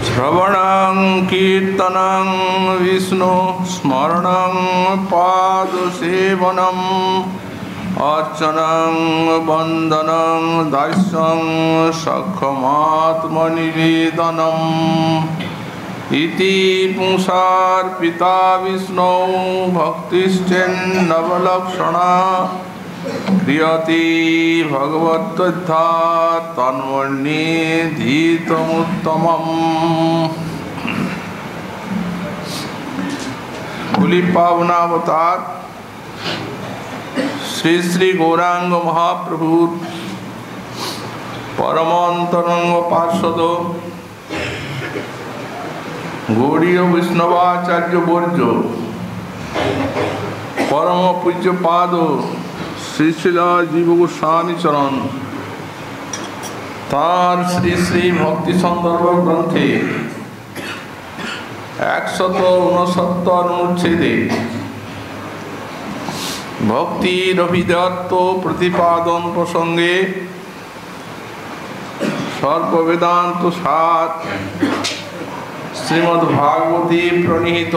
श्रवणं कीर्तनं विष्णु स्मरणं पादसेवनम् अर्चनं वन्दनं दास्यं सखमात्मनिवेदनम् इति पुंसार्पिता विष्णौ भक्तिश्चेन्नवलक्षणा क्रियते भगवद्गीता तन्मन्येऽधीतमुत्तमम्। कुली पावनावतार श्री श्री गौरांग महाप्रभु परमांतरंग पार्षद गौड़ीय वैष्णवाचार्य वर्य परम पूज्य पाद श्री श्रीला जीव गोस्वामी चरण तार श्री श्री भक्ति संदर्भ ग्रंथे 169 अनुच्छेदे भक्तिरभिधत्व प्रतिपादन प्रसंगे सर्ववेदांत सार श्रीमद्भागवते प्रणीत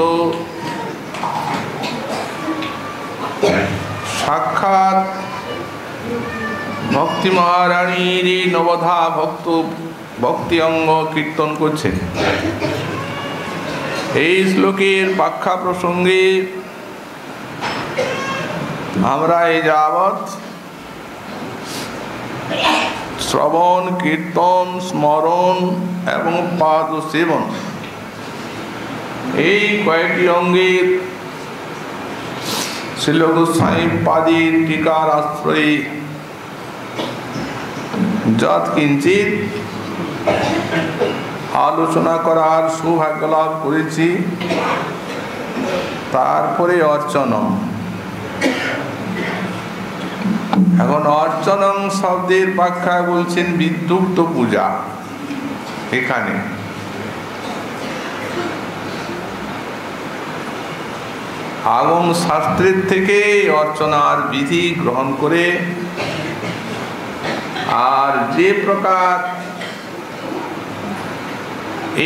साक्षात भक्ति महारानी नवधा भक्त भक्ति अंग कीर्तन करছেন। এই শ্লোকের ব্যাখ্যা প্রসঙ্গে আমরা এই যাবৎ শ্রবণ কীর্তন স্মরণ এবং পাদ সেবন এই কয়েকটি অঙ্গের শ্রীল গোস্বামী পাদের টিকার আশ্রয়ে যৎ কিঞ্চিত আলোচনা করার সৌভাগ্য লাভ করেছি। তারপরে অর্চনম। এখন অর্চনম শব্দের ব্যাখ্যায় বলছেন বিদ্যুক্ত পূজা। এখানে আগম শাস্ত্রের থেকে অর্চনার বিধি গ্রহণ করে আর যে প্রকার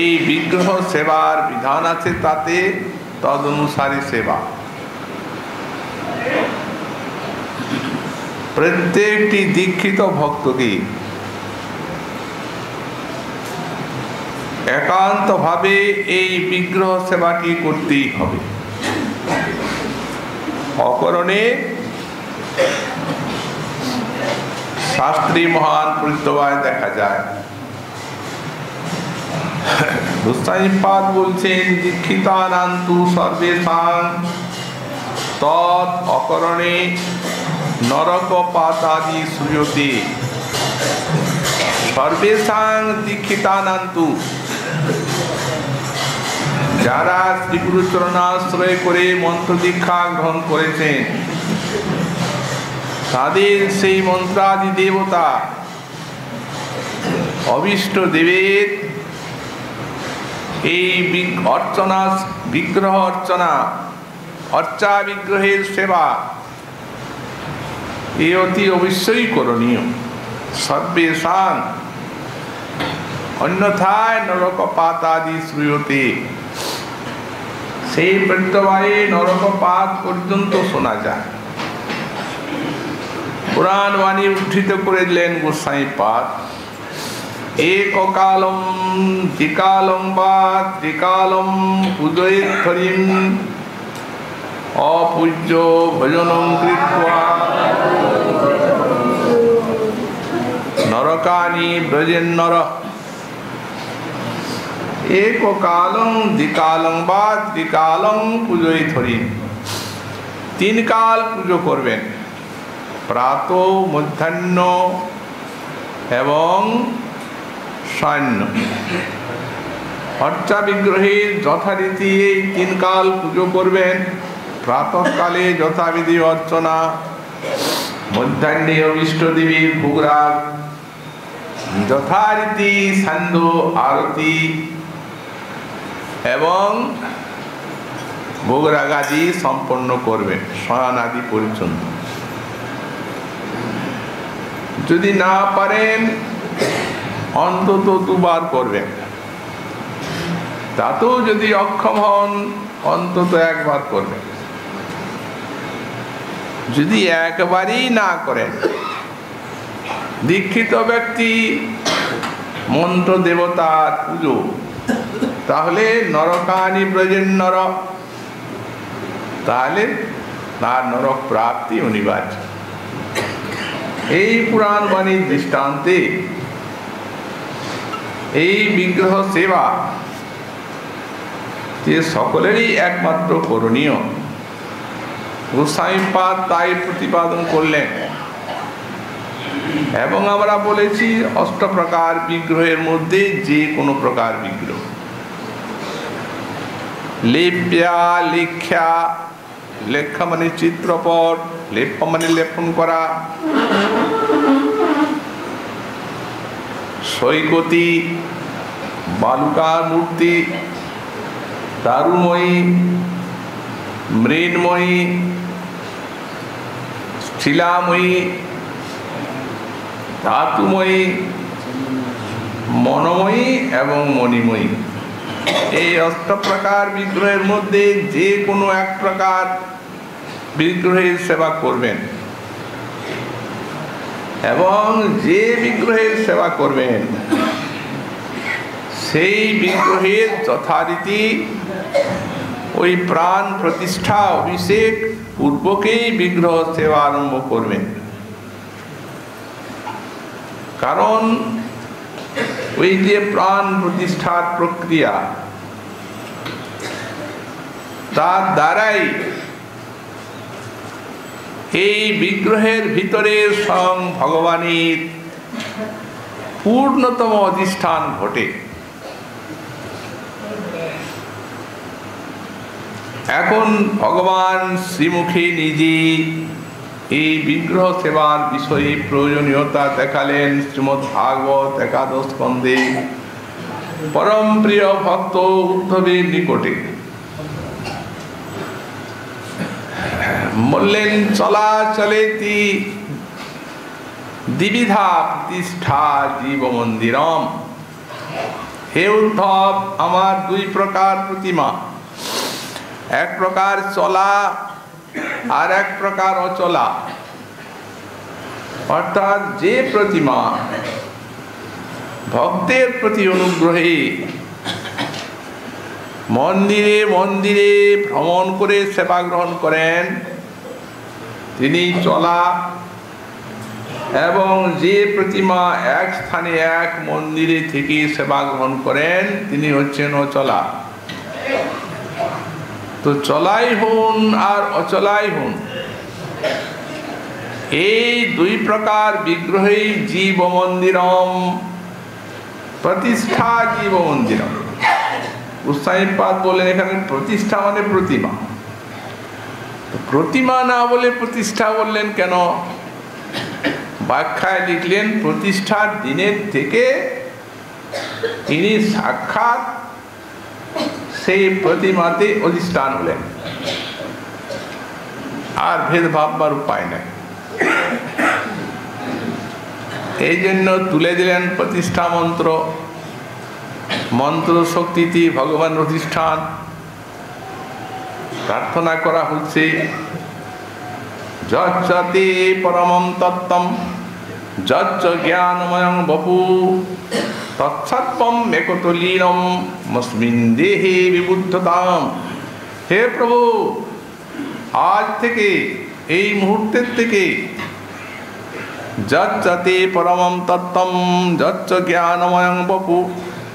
এই বিগ্রহ সেবার বিধান আছে তাতে তদনুসারে সেবা। প্রত্যেকটি দীক্ষিত ভক্তকে একান্তভাবে এই বিগ্রহ সেবাটি করতেই হবে। অকরণে শাস্ত্রী মহান পরিত্যাগ দেখা যায়। গোস্বামী পাদ বলছেন দীক্ষিতানান্তু সর্বেষাং তৎ অকরণে নরক পাতাদি শ্রূয়তে। সর্বেষাং দীক্ষিতানান্তু, যারা শ্রী গুরু চরণাশ্রয় করে মন্ত্র দীক্ষা গ্রহণ করেছেন তাদের সেই মন্ত্রাদি দেবতা অভিষ্ট দেবের এই অর্চনা বিগ্রহ অর্চনা অর্চা বিগ্রহের সেবা এ অতি অবশ্যই করণীয়। সর্বেষাং, অন্যথায় নরকপাতাদি শ্রূয়তে, সেই প্রত্যবায়ে নরকপাত পর্যন্ত শোনা যায়। পুরাণ বাণী উদ্ধৃত করে দিলেন গোস্বামী পাদ। এককালম দ্বিকালম বা ত্রিকালম পূজয়েত্থরিম অপূজ্য ভজনং কৃত্বা নরকানি ব্রজেন্নর। এককালং দ্বিকালং বা ত্রিকালং পূজয়েত্থরিম, 3 কাল পুজো করবেন, প্রাত মধ্যাহ্ন এবং সায়ন। অর্চা বিগ্রহের যথারীতি এই 3 কাল পুজো করবেন। প্রাতঃকালে যথাবিধি অর্চনা, মধ্যাহ্নে অভিষ্ট দেবীর ভোগরাগ, যথারীতি সান্ধ্য আরতি এবং ভোগরাগাদি সম্পন্ন করবেন, শয়ন আদি পর্যন্ত। যদি না পারেন অন্তত 2 বার করবেন, তাতেও যদি অক্ষম হন অন্তত 1 বার করবেন। যদি একবারই না করেন, দীক্ষিত ব্যক্তি মন্ত্র দেবতার পুজো, তাহলে নরকানি ব্রজেন নর, তাহলে তার নরক প্রাপ্তি অনিবার্য। এই পুরাণ বাণীর দৃষ্টান্তে এই বিগ্রহ সেবা যে সকলেরই একমাত্র করণীয়, গোসাইপাদ তাই প্রতিপাদন করলেন। এবং আমরা বলেছি 8 প্রকার বিগ্রহের মধ্যে যে কোনো প্রকার বিগ্রহ, লেপ্যা লেখ্যা, লেখা মানে চিত্রপট, লেপ্য মানে লেপন করা, সৈকতি বালুকার মূর্তি, দারুময়ী, মৃন্ময়ী, শিলাময়ী, ধাতুময়ী, মনোময়ী এবং মণিময়ী, এই 8 প্রকার বিগ্রহের মধ্যে যে কোনো এক প্রকার বিগ্রহের সেবা করবেন। এবং যে বিগ্রহের সেবা করবেন সেই বিগ্রহের যথারীতি ওই প্রাণ প্রতিষ্ঠা অভিষেক পূর্বকেই বিগ্রহ সেবা আরম্ভ করবেন। কারণ ওই যে প্রাণ প্রতিষ্ঠার প্রক্রিয়া, তার দ্বারাই এই বিগ্রহের ভিতরে স্বয়ং ভগবানের পূর্ণতম অধিষ্ঠান ঘটে। এখন ভগবান শ্রীমুখে নিজে এই বিগ্রহ সেবার বিষয়ে প্রয়োজনীয়তা দেখালেন শ্রীমদ্ ভাগবত 11 স্কন্ধে পরম প্রিয় ভক্ত উদ্ধবের নিকটে। বললেন, চলাচলেতি দ্বিবিধা প্রতিষ্ঠা জীব মন্দিরম। হে উদ্ধব, আমার 2 প্রকার প্রতিমা, এক প্রকার চলা আর এক প্রকার অচলা। অর্থাৎ যে প্রতিমা ভক্তের প্রতি অনুগ্রহে মন্দিরে মন্দিরে ভ্রমণ করে সেবা গ্রহণ করেন তিনি চলা, এবং যে প্রতিমা এক স্থানে এক মন্দিরে থেকে সেবা গ্রহণ করেন তিনি হচ্ছেন অচলা। তো চলাই হন আর অচলাই হন, এই 2 প্রকার বিগ্রহেই জীব মন্দিরম প্রতিষ্ঠা জীব মন্দিরম। গোস্বামীপাদ বলেন এখানে প্রতিষ্ঠা মানে প্রতিমা। প্রতিমা না বলে প্রতিষ্ঠা বললেন কেন? ব্যাখ্যায় লিখলেন, প্রতিষ্ঠার দিনের থেকে তিনি সাক্ষাৎ সেই প্রতিমাতে অধিষ্ঠান হলেন, আর ভেদ ভাববার উপায় নাই। এই জন্য তুলে দিলেন প্রতিষ্ঠা মন্ত্র। মন্ত্র শক্তিতে ভগবান অধিষ্ঠান। প্রার্থনা করা হচ্ছে, যচ্চতে পরমম তত্ত্বম যচ্চ জ্ঞানময়ং বপু তৎসত্ত্বম একতলীনম মস্মিন দেহে বিবুদ্ধতাম। হে প্রভু, আজ থেকে, এই মুহূর্তের থেকে, যচ্চতে পরমম তত্ত্বম যচ্চ জ্ঞানময়ং বপু,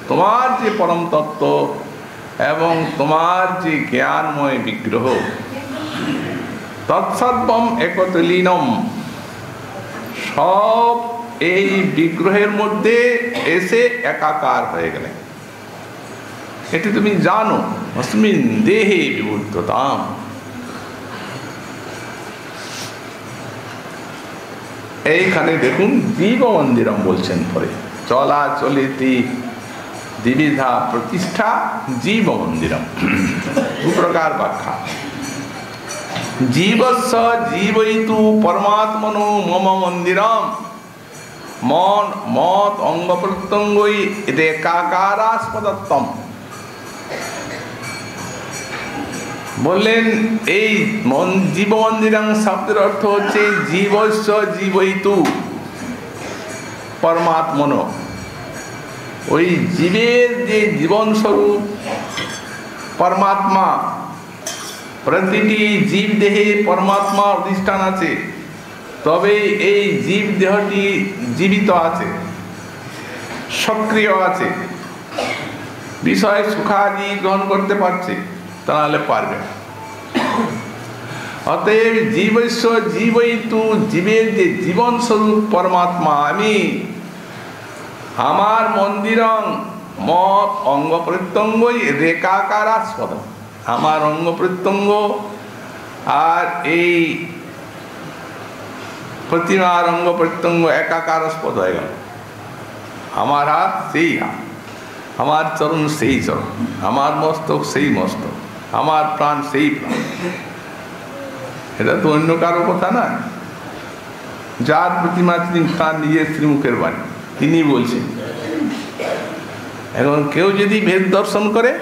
তোমার যে পরম তত্ত্ব এবং তোমার যে জ্ঞানময় বিগ্রহ, তৎসর্বম একতলীনম, সব এই বিগ্রহের মধ্যে এসে একাকার হয়ে গেলে। এটি তুমি জানো, অস্মিন দেহে বিবুদ্ধতাম। এইখানে দেখুন জীব মন্দিরম বলছেন, পরে চলা চলিতি द्विविधा प्रतिष्ठा जीव मंदिरम। दो प्रकार व्याख्या। जीवस्य जीवयितु परमात्मनो मम मंदिरम मन मत अंग प्रत्यंगई एकाकारास्पदत्तम। বললেন এই জীব মন্দিরং শব্দের অর্থ হচ্ছে জীবস্য জীবয়িতু পরমাত্মন। ওই জীবের যে জীবন স্বরূপ পরমাত্মা, প্রতিটি জীব দেহে পরমাত্মা অধিষ্ঠান আছে, তবে এই জীব দেহটি জীবিত আছে, সক্রিয় আছে, বিষয় সুখাদি গ্রহণ করতে পারছে, তা নাহলে পারবে। অতএব জীবস্য জীবয়িতু জীবের যে জীবন স্বরূপ পরমাত্মা আমি, আমার মন্দিরং মত অঙ্গ প্রত্যঙ্গই রেখাকারাস্পদ। আমার অঙ্গ প্রত্যঙ্গ আর এই প্রতিমার অঙ্গ প্রত্যঙ্গ একাকারাস্পদ হয়ে গেল। আমার হাত সেই হাত, আমার চরণ সেই চরণ, আমার মস্তক সেই মস্তক, আমার প্রাণ সেই প্রাণ। এটা তো অন্য কারো কথা না। যার প্রতিমা তিনি তার নিজের শ্রীমুখের বাণী, তিনি বলছেন। এখন কেউ যদি ভেদ দর্শন করে,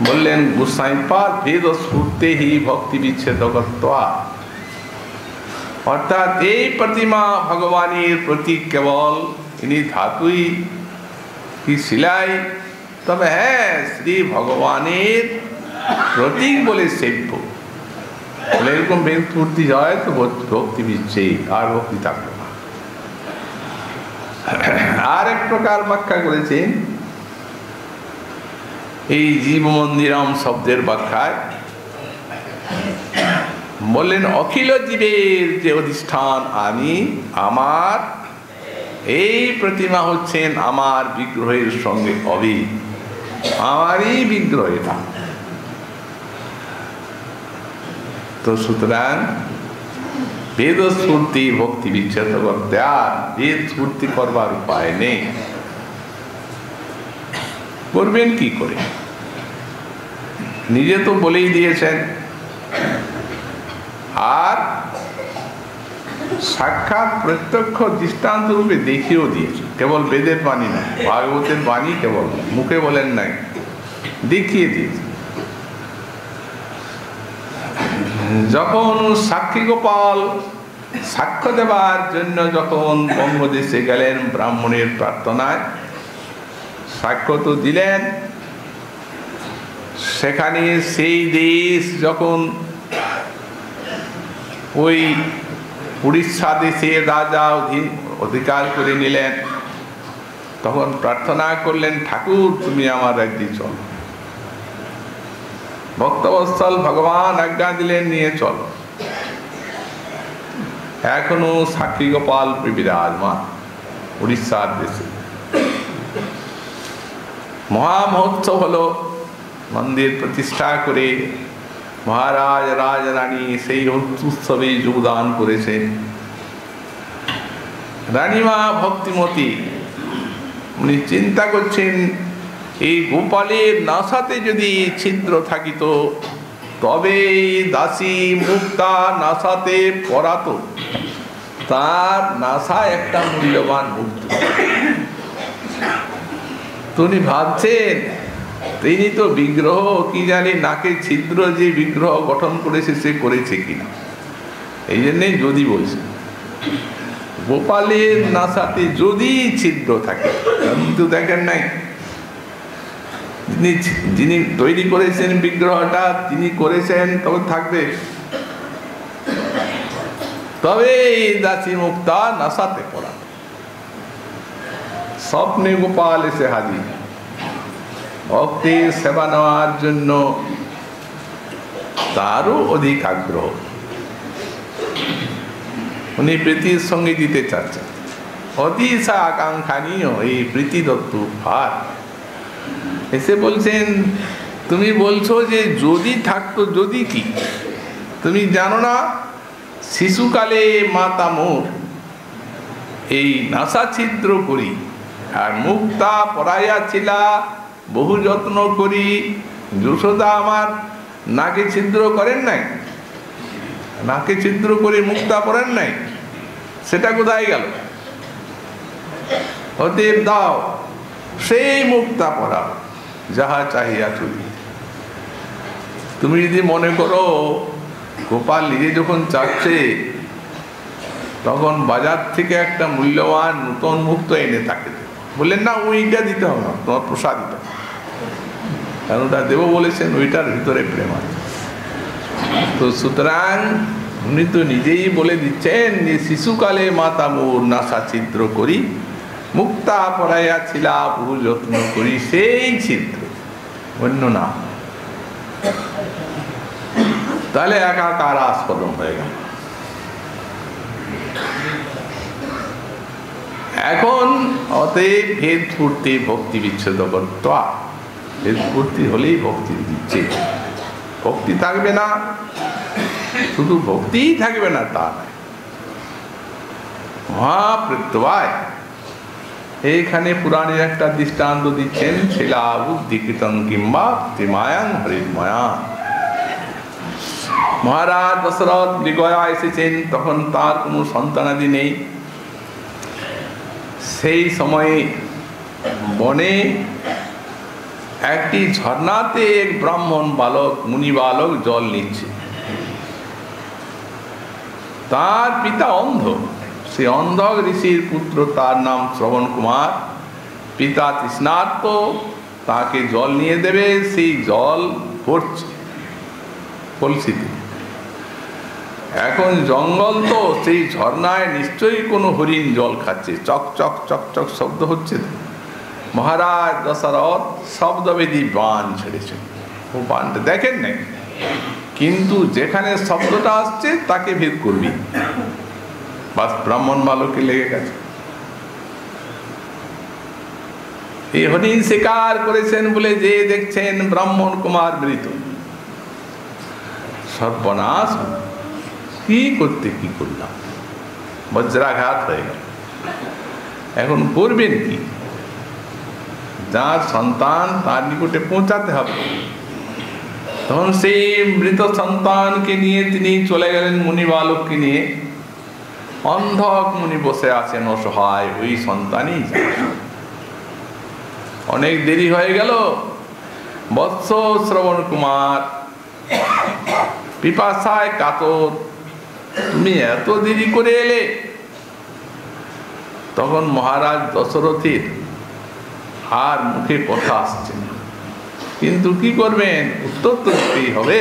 বললেন গোস্বামীপাদ ভেদ স্ফূর্তে হি ভক্তি বিচ্ছেদকত্বা। অর্থাৎ এই প্রতিমা ভগবানের প্রতীক কেবল, ইনি ধাতুই কি শিলাই, তবে হ্যাঁ শ্রী ভগবানের প্রতীক বলে সেব্য। বলে এরকম ভেদ স্ফূর্তি হয় তো ভক্তি বিচ্ছেদ, আর ভক্তি থাকবে না। আর এক প্রকার ব্যাখ্যা করেছেন এই জীব মন্দিরম শব্দের ব্যাখ্যায়, বললেন অখিল জীবের যে অধিষ্ঠান আমি, আমার এই প্রতিমা হচ্ছেন আমার বিগ্রহের সঙ্গে অভি, আমারই বিগ্রহ এটা। তো সুতরাং বেদ স্ফূর্তি ভক্তি বিচ্ছেদ করতে, আর বেদ স্ফূর্তি করবার উপায় নেই। করবেন কি করে? নিজে তো বলেই দিয়েছেন, আর সাক্ষাৎ প্রত্যক্ষ দৃষ্টান্ত রূপে দেখিয়েও দিয়েছেন। কেবল বেদের বাণী না, ভাগবতের বাণী কেবল মুখে বলেন নাই, দেখিয়ে দিয়েছেন। যখন সাক্ষী গোপাল সাক্ষ্য দেবার জন্য যখন বঙ্গদেশে গেলেন ব্রাহ্মণের প্রার্থনায়, সাক্ষ্য তো দিলেন। সেখানে সেই দেশ যখন ওই উড়িষ্যা দেশের রাজা অধিকার করে নিলেন, তখন প্রার্থনা করলেন, ঠাকুর তুমি আমার রাজ্যে চলো। ভক্তবৎসল ভগবান আজ্ঞা দিলেন, নিয়ে চলো। এখনো সাক্ষী গোপাল বিরাজমান উড়িষ্যার দেশে। মহামহোৎসব হলো, মন্দির প্রতিষ্ঠা করে মহারাজ রাজরানী সেই উৎসবে যোগদান করেছেন। রানীমা ভক্তিমতী উনি চিন্তা করছেন, এই গোপালের নাসাতে যদি ছিদ্র থাকিত, তবে দাসী মুক্তা নাসাতে পরাত, তার নাসা একটা মূল্যবান মুক্তি। তিনি ভাবছেন, তিনি তো বিগ্রহ কি জানি নাকে ছিদ্র যে বিগ্রহ গঠন করেছে সে করেছে কিনা, এই জন্যে যদি বলছে গোপালের নাসাতে যদি ছিদ্র থাকে, কিন্তু দেখেন নাই যিনি তৈরি করেছেন বিগ্রহটা, তিনি করেছেন, তবে থাকবে। তবে এই দাসী মুক্তা নাসাতে পড়া। স্বপ্নে গোপাল এসে হাজির, ভক্তের সেবা নেওয়ার জন্য তারও অধিক আগ্রহ। উনি প্রীতির সঙ্গে দিতে চাচ্ছেন, অতিশা আকাঙ্ক্ষা নিয়ে এই প্রীতি দত্ত ভার এসে বলছেন, তুমি বলছো যে যদি থাকতো, যদি কি? তুমি জানো না শিশুকালে মাতা মোর এই নাসা ছিদ্র করি আর মুক্তা পরাইয়া ছিলা বহু যত্ন করি। যশোদা আমার নাকে ছিদ্র করেন নাই, নাকে ছিদ্র করে মুক্তা পরেন নাই, সেটা কোথায় গেল? অতএব দাও সেই মুক্তা পরা, যাহা চাহিয়া চলি। তুমি যদি মনে করো গোপাল নিজে যখন চাচ্ছে, তখন বাজার থেকে একটা মূল্যবান নূতন মুক্ত এনে তাকে দেবে, বললেন না ওইটা দিতে হবে না, তোমার প্রসাদ দিতে হবে, কারণ ওটা দেবো বলেছেন, ওইটার ভিতরে প্রেম আছে। তো সুতরাং উনি তো নিজেই বলে দিচ্ছেন যে শিশুকালে মাতা মোর নাসা ছিদ্র করি, মুক্তা পড়াইয়া ছিলা বহু যত্ন করি, সেই ছিদ্র, অন্য না। তাহলে একাকার আস্পদম হয়ে গেল। এখন অতএব ভেদ স্ফূর্তি ভক্তি বিচ্ছেদ করতা, ভেদ স্ফূর্তি হলেই ভক্তি দিচ্ছে, ভক্তি থাকবে না, শুধু ভক্তিই থাকবে না তা নয়, মহাপ্রত্যয়। এইখানে পুরাণের একটা দৃষ্টান্ত দিচ্ছেন, শিলা বুদ্ধি কীর্তন কিংবা তিমায়াং হরিময়া। মহারাজ দশরথ মৃগয়া এসেছেন, তখন তার কোনো সন্তানাদি নেই। সেই সময়ে বনে একটি ঝর্ণাতে এক ব্রাহ্মণ বালক, মুনি বালক জল নিচ্ছে। তার পিতা অন্ধ, সে অন্ধ ঋষির পুত্র, তার নাম শ্রবণ কুমার। পিতা তৃষ্ণার্ত, তাকে জল নিয়ে দেবে, সেই জল পড়ছে কলসিতে। এখন জঙ্গল তো, সেই ঝর্ণায় নিশ্চয়ই কোনো হরিণ জল খাচ্ছে, চক চক চক চক শব্দ হচ্ছে। মহারাজ দশরথ শব্দবেদী বাণ ছেড়েছেন, ও বাণটা দেখেন নাই, কিন্তু যেখানে শব্দটা আসছে তাকে ভেদ করবি, বাস ব্রাহ্মণ বালকে লেগে গেছে। এই হরিণ শিকার করেছেন বলে যে দেখছেন ব্রাহ্মণ কুমার মৃত, সর্বনাশ, কি করতে কি করলাম, বজ্রাঘাত হয়ে গেল। এখন করবেন কি? যার সন্তান তার নিকটে পৌঁছাতে হবে। তখন সেই মৃত সন্তানকে নিয়ে তিনি চলে গেলেন মুনি বালককে নিয়ে। অন্ধক মুনি বসে আছেন অসহায়, ওই সন্তানই অনেক দেরি হয়ে গেল। বৎস শ্রবণ কুমার পিপাসায় কাতর, তুমি এত দেরি করে এলে। তখন মহারাজ দশরথের আর মুখে কথা আসছে না, কিন্তু কি করবেন, উত্তর তো দিতেই হবে।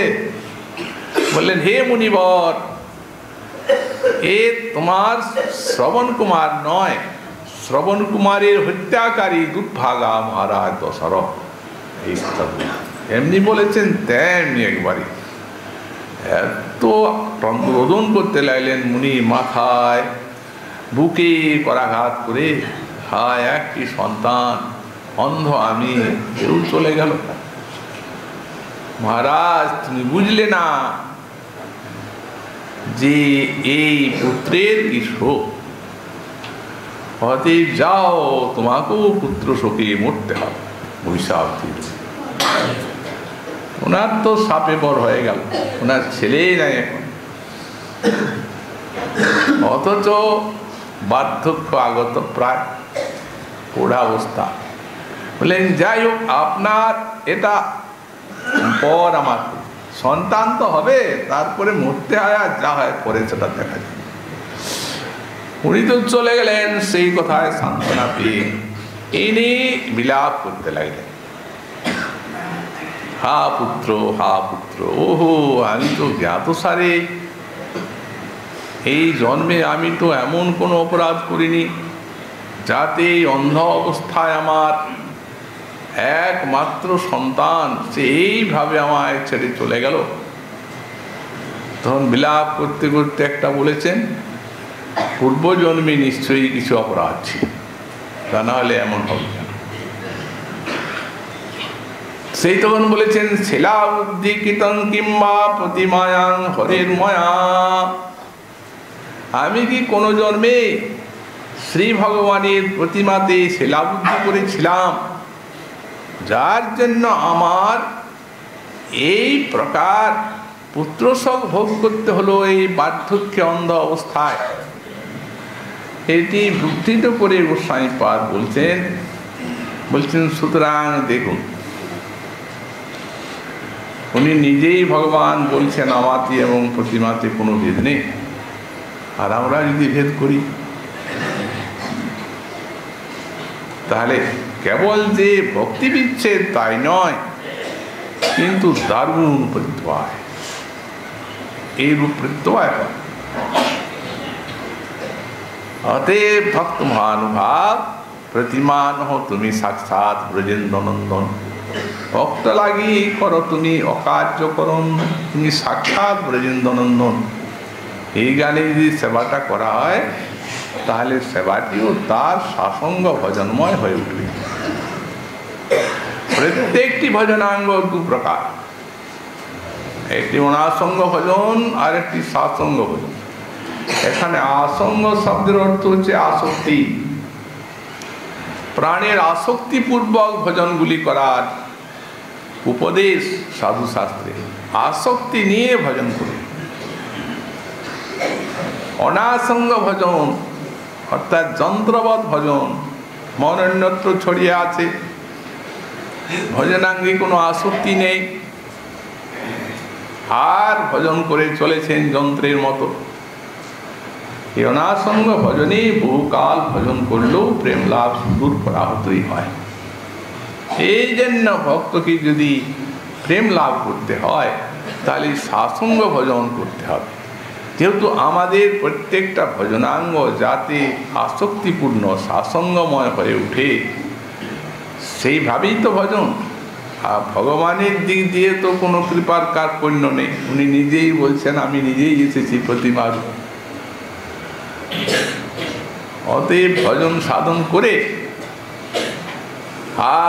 বললেন, হে মুনিবর, এ তোমার শ্রবণ কুমার নয়, শ্রবণ কুমারের হত্যাকারী দুর্ভাগা মহারাজ দশরথ। এই কথা এমনি বলেছেন তেমনি একবারই এত রোদন করতে লাগলেন। মুনি মাথায় বুকে করাঘাত করে, হায় একটি সন্তান, অন্ধ আমি, কেউ চলে গেল। মহারাজ তুমি বুঝলে না যে এই পুত্রের কি শোক, অতএব যাও, তোমাকেও পুত্র শোকে মরতে হবে। অভিশাপ দিল। ওনার তো সাপে বর হয়ে গেল, ওনার ছেলেই নাই এখন, অথচ বার্ধক্য আগত, প্রায় পোড়া অবস্থা। বললেন, যাই হোক, আপনার এটা পর, আমার সন্তান তো হবে, তারপরে মরতে হয়, আর যা হয় পরে সেটা দেখা যায়। উনি তো চলে গেলেন, সেই কথায় সান্ত্বনা পেয়ে এনে বিলাপ করতে লাগলেন। হা পুত্র, হা পুত্র, ওহো, আমি তো জ্ঞাতসারে, এই জন্মে আমি তো এমন কোনো অপরাধ করিনি যাতে অন্ধ অবস্থায় আমার একমাত্র সন্তান সে এইভাবে আমায় ছেড়ে চলে গেল। তখন বিলাপ করতে করতে একটা বলেছেন, পূর্বজন্মে নিশ্চয়ই কিছু অপরাধ ছিল, তা না হলে এমন হবে না। সেই তখন বলেছেন, শিলা বুদ্ধি কীর্তন কিংবা প্রতিমায়াং হরির ময়া। আমি কি কোনো জন্মে শ্রী ভগবানের প্রতিমাতে শিলাবদ্ধ করেছিলাম, যার জন্য আমার এই প্রকার পুত্রশোক ভোগ করতে হলো এই বার্ধক্যে অন্ধ অবস্থায়। এটি বিকৃত করে গোস্বামীপাদ বলছেন সুতরাং দেখুন, উনি নিজেই ভগবান বলছেন আমাতে এবং প্রতিমাতে কোনো ভেদ নেই। আর আমরা যদি ভেদ করি তাহলে কেবল যে ভক্তি বিচ্ছেদ তাই নয়, কিন্তু দারুণ প্রত্যয়, এই রূপ প্রত্যয় হয়। অতএব ভক্ত মহানুভাব প্রতিমান হো তুমি সাক্ষাৎ ব্রজেন্দ্র নন্দন। ভক্ত লাগি করো তুমি অকার্যকরণ, তুমি সাক্ষাৎ ব্রজেন্দ্র নন্দন। এই গানে যদি সেবাটা করা হয় তাহলে সেবাটিও তার সাসঙ্গ ভজনময় হয়ে উঠবে। প্রত্যেকটি ভজনাঙ্গ দু প্রকার, একটি অনাসঙ্গ ভজন আর একটি সাসঙ্গ ভজন। এখানে আসঙ্গ শব্দের অর্থ হচ্ছে আসক্তি, প্রাণের আসক্তিপূর্বক ভজনগুলি করার উপদেশ সাধু শাস্ত্রে। আসক্তি নিয়ে ভজন করে। অনাসঙ্গ ভজন অর্থাৎ যন্ত্রবৎ ভজন, মন অন্যত্র ছড়িয়ে আছে, ভজনাঙ্গে কোনো আসক্তি নেই, আর ভজন করে চলেছেন যন্ত্রের মতো। এই অনাসঙ্গ ভজনে বহুকাল ভজন করলেও প্রেম লাভ সুদূর পরাহতই হয়। এই জন্য ভক্তকে যদি প্রেম লাভ করতে হয় তাহলে সাসঙ্গ ভজন করতে হবে। যেহেতু আমাদের প্রত্যেকটা ভজনাঙ্গ যাতে আসক্তিপূর্ণ সাসঙ্গময় হয়ে ওঠে, সেইভাবেই তো ভজন। আর ভগবানের দিক দিয়ে তো কোনো কৃপার কার্পণ্য নেই। উনি নিজেই বলছেন আমি নিজেই এসেছি প্রতিমার। অতএব ভজন সাধন করে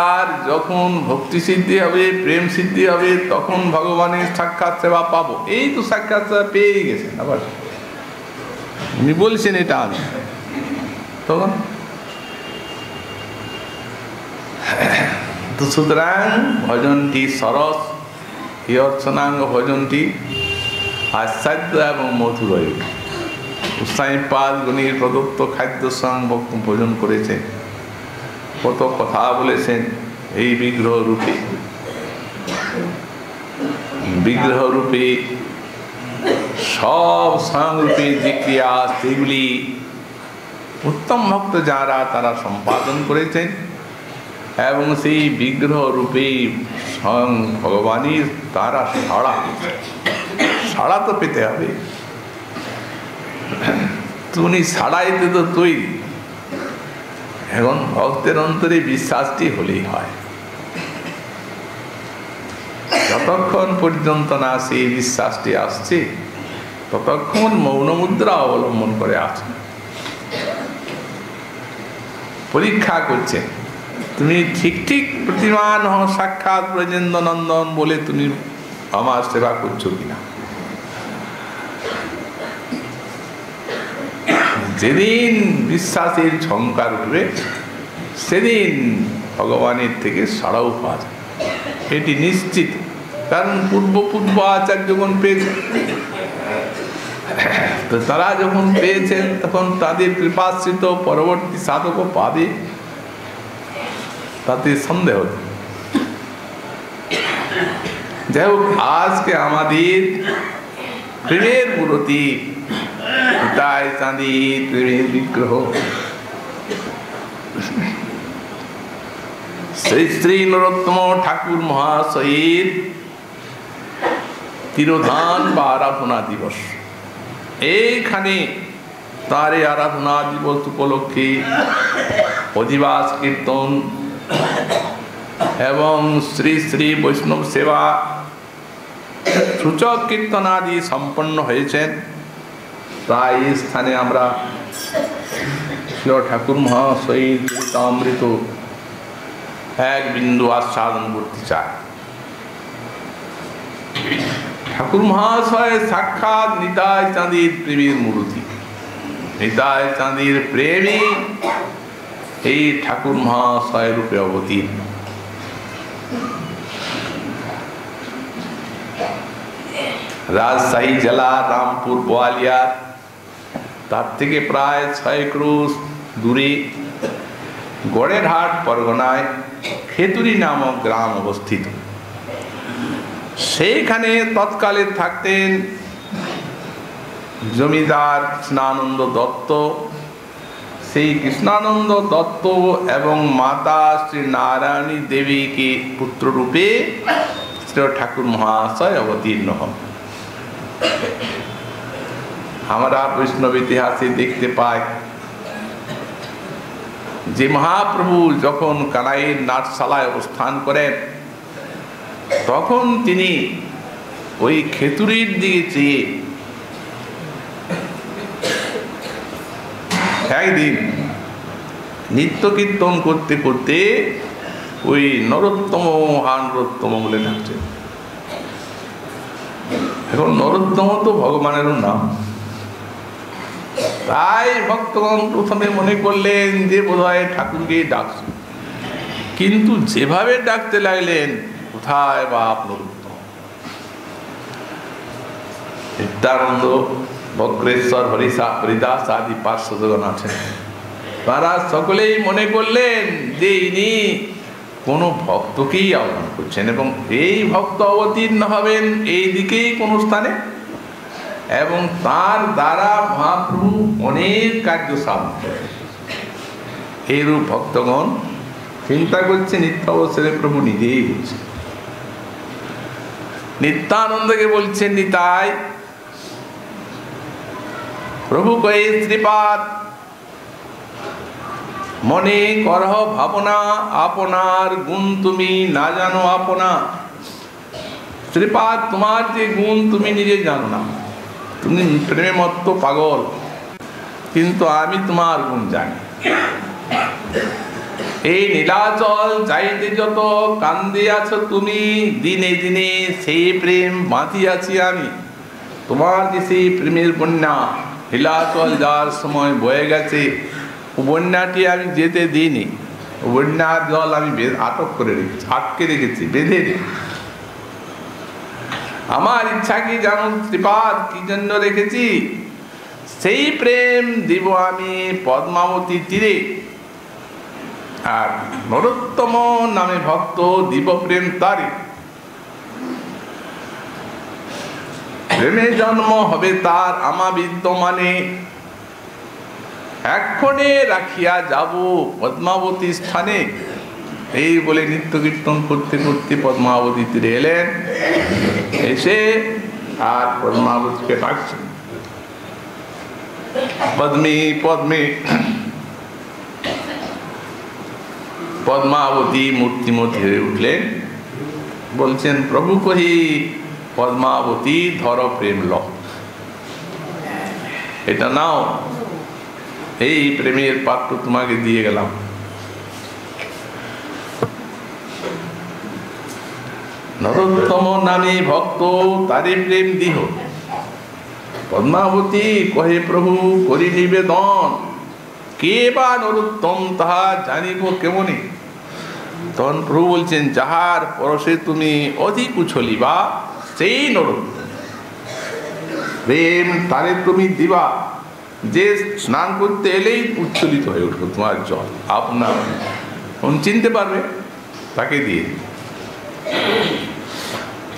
আর যখন ভক্তি সিদ্ধি হবে, প্রেম সিদ্ধি হবে, তখন ভগবানের সাক্ষাৎ সেবা পাবো। এই তো সাক্ষাৎ সেবা পেয়ে গেছেন, আবার উনি বলছেন এটা আমি তখন। তো সুতরাং ভজনটি সরস, এই অর্চনাঙ্গ ভজনটি আশ্চর্য এবং মধুর হয়ে ওঠে। গোস্বামীপাদ গণির প্রদত্ত খাদ্য সঙ্গ ভক্ত ভোজন করেছেন, কত কথা বলেছেন। এই বিগ্রহ রূপে সব স্বয়ংরূপে যে ক্রিয়া সেগুলি উত্তম ভক্ত যারা তারা সম্পাদন করেছেন, এবং সেই বিগ্রহ রূপে স্বয়ং ভগবানের তারা সাড়া তো পেতে হবে। তুমি সাড়াইতে তো তৈরি। এখন ভক্তের অন্তরে বিশ্বাসটি হলেই হয়। যতক্ষণ পর্যন্ত না সেই বিশ্বাসটি আসছে ততক্ষণ মৌন মুদ্রা অবলম্বন করে আছে, পরীক্ষা করছে তুমি ঠিক ঠিক প্রতিমান হও সাক্ষাৎ ব্রজেন্দ্র নন্দন বলে তুমি আমার সেবা করছো কিনা। যেদিন বিশ্বাসের ঝংকার উঠবে সেদিন ভগবানের থেকে সাড়াও পাওয়া যায়, এটি নিশ্চিত। কারণ পূর্ব আচার্যগণ পেয়েছেন, তো তারা যখন পেয়েছেন তখন তাদের কৃপাশ্রিত পরবর্তী সাধকও পাবে, তাতে সন্দেহ নেই। যাই হোক, আজকে আমাদের প্রেমের মূর্তি তাই চাঁদি প্রেমের বিগ্রহ শ্রী শ্রী নরোত্তম ঠাকুর মহাশয়ের তিরোধান বা আরাধনা দিবস। এইখানে তার এই আরাধনা দিবস উপলক্ষে অধিবাস কীর্তন এবং শ্রী শ্রী বৈষ্ণব সেবা সূচক কীর্তন আদি সম্পন্ন হয়েছেন। তাই এই স্থানে আমরা শ্রী ঠাকুর মহাশয়ের অমৃত এক বিন্দু আস্বাদন করতে চাই। ঠাকুর মহাশয় সাক্ষাৎ নিতাই চাঁদের প্রেমের মূর্তি। নিতাই চাঁদির প্রেমী এই ঠাকুর মহাশয় রূপে অবতীর্ণ। রাজশাহী জেলা রামপুর বোয়ালিয়ার তার থেকে প্রায় 6 ক্রোশ দূরে গড়েরহাট পরগনায় খেতুরি নামক গ্রাম অবস্থিত। সেইখানে তৎকালে থাকতেন জমিদার কৃষ্ণানন্দ দত্ত। সেই কৃষ্ণানন্দ দত্ত এবং মাতা শ্রী নারায়ণী দেবীকে পুত্ররূপে শ্রী ঠাকুর মহাশয় অবতীর্ণ হন। আমরা বৈষ্ণব ইতিহাসে দেখতে পাই যে মহাপ্রভু যখন কানাইয়ের নাটশালায় অবস্থান করেন তখন তিনি ওই খেতুরির দিকে চেয়ে একদিন নিত্য কীর্তন করতে করতে ওই নরোত্তম নরোত্তম বলে ডাকছেন। এখন নরোত্তম তো ভগবানেরও নাম, তাই ভক্তগণ প্রথমে মনে করলেন যে বোধহয় ঠাকুরকে ডাকছে, কিন্তু যেভাবে ডাকতে লাগলেন কোথায় বাপ নরোত্তম। নিত্যানন্দ, বক্রেশ্বর, হরিদাস আদি পার্শ্বদগণ আছেন, তারা সকলেই মনে করলেন যে ইনি কোনো ভক্তকেই আহ্বান করছেন এবং এই ভক্ত অবতীর্ণ হবেন এই দিকেই কোনো স্থানে এবং তার দ্বারা মহাপ্রভু অনেক কার্য সাধন করেন। এইরূপ ভক্তগণ চিন্তা করছে, নিত্য অবসরে প্রভু নিজেই বলছেন। নিত্যানন্দকে বলছেন, নিতাই প্রভু কয়ে শ্রীপাদ মনে করহ ভাবনা, আপনার গুণ তুমি না জানো আপনা। শ্রীপাদ তোমার যে গুণ তুমি নিজে জানো না, তুমি প্রেমে মত্ত পাগল, কিন্তু আমি তোমার গুণ জানি। এই নীলাচল চাইতে যত কান্দিয়াছ তুমি, দিনে দিনে সেই প্রেম বাঁধিয়াছি আমি। তোমার যে সেই প্রেমের বন্যা নীলাচল যাওয়ার সময় বয়ে গেছে, ও বন্যাটি আমি যেতে দিইনি। ও বন্যার জল আমি আটক করে রেখেছি, আটকে রেখেছি, বেঁধে রেখেছি। আমার ইচ্ছা কি জানো শ্রীপাদ, কি জন্য রেখেছি? সেই প্রেম দিব আমি পদ্মাবতী তীরে, আর নরোত্তম নামে ভক্ত দিব প্রেম তারে। প্রেমে জন্ম হবে তার আমা বিদ্যমানে, এক্ষণে রাখিয়া যাব পদ্মাবতী স্থানে। এই বলে নিত্য কীর্তন করতে করতে পদ্মাবতী তীরে এলেন। এসে আর পদ্মাবতীকে ডাকছেন, পদ্মী পদ্মী। পদ্মাবতী মূর্তিমতি হয়ে উঠলেন, বলছেন প্রভু কহি পদ্মাবতী ধর প্রেম ল, এটা নাও, এই প্রেমের পাত্র তোমাকে দিয়ে গেলাম। নরোত্তম নামে ভক্ত তারে প্রেম দিহ। পদ্মাবতী কহে প্রভু করি নিবেদন, কে বা নরোত্তম তাহা জানিব কেমনে। তখন প্রভু বলছেন, যাহার পরশে তুমি অধিক উছলিবা সেই নরোত্তম। প্রেম তারে তুমি দিবা, যে স্নান করতে এলেই উচ্ছলিত হয়ে উঠবে তোমার জল, আপনার চিনতে পারবে, তাকে দিয়ে।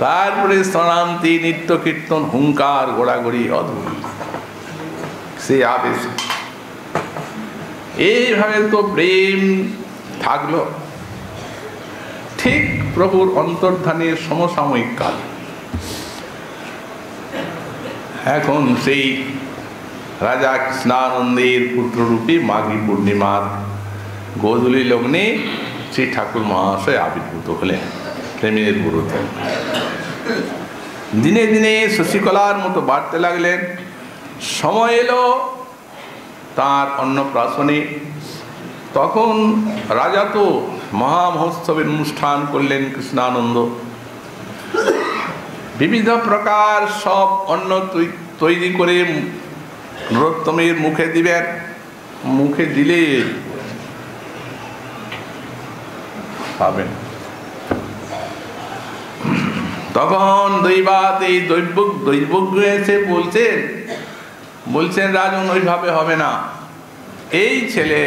তারপরে স্নানান্তি নিত্য কীর্তন হুঙ্কার গোড়াগড়ি অদ্ভুত সে আদেশ। এইভাবে তো প্রেম থাকলো। ঠিক প্রভুর অন্তর্ধানের সমসাময়িক কাল, এখন সেই রাজা কৃষ্ণানন্দের পুত্ররূপী মাঘী পূর্ণিমার গোধূলি লগ্নে শ্রী ঠাকুর মহাশয় আবির্ভূত হলেন প্রেমের গুরুতে। দিনে দিনে শশীকলার মতো বাড়তে লাগলেন। সময় এলো তাঁর অন্নপ্রাশনে। তখন রাজা তো মহামহোৎসবের অনুষ্ঠান করলেন কৃষ্ণানন্দ। বিবিধ প্রকার সব অন্ন তৈরি করে নরোত্তমের মুখে দিবেন, মুখে দিলে পাবেন। তখন এই দৈবজ্ঞ এসে বলছেন রাজন ওইভাবে হবে না, এই ছেলে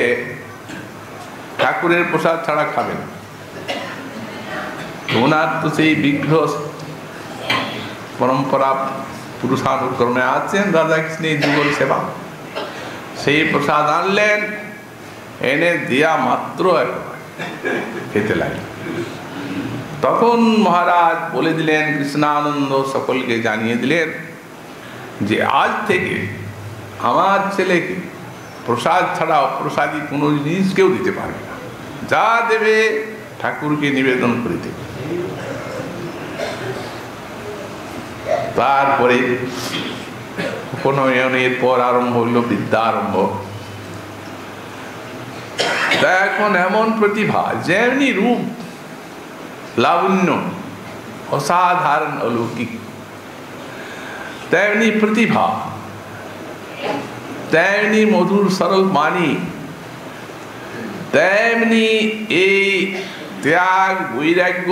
ঠাকুরের প্রসাদ ছাড়া খাবে না। ওনার তো সেই বিগ্রহ পরম্পরা পুরুষানুক্রমে আছেন রাধাকৃষ্ণের যুগল সেবা, সেই প্রসাদ আনলেন, এনে দিয়া মাত্র খেতে লাগলেন। তখন মহারাজ বলে দিলেন, কৃষ্ণানন্দ সকলকে জানিয়ে দিলেন যে আজ থেকে আমার ছেলেকে প্রসাদ ছাড়া অপ্রসাদী কোনো জিনিস কেউ দিতে পারবে না, যা দেবে ঠাকুরকে নিবেদন করে দেবে। তারপরে উপনয়নের পর আরম্ভ হইল বিদ্যা আরম্ভ। এখন এমন প্রতিভা, যেমনি রূপ লাবণ্য অসাধারণ অলৌকিক, তেমনি প্রতিভা, তেমনি মধুর সরল বাণী, তেমনি এই ত্যাগ বৈরাগ্য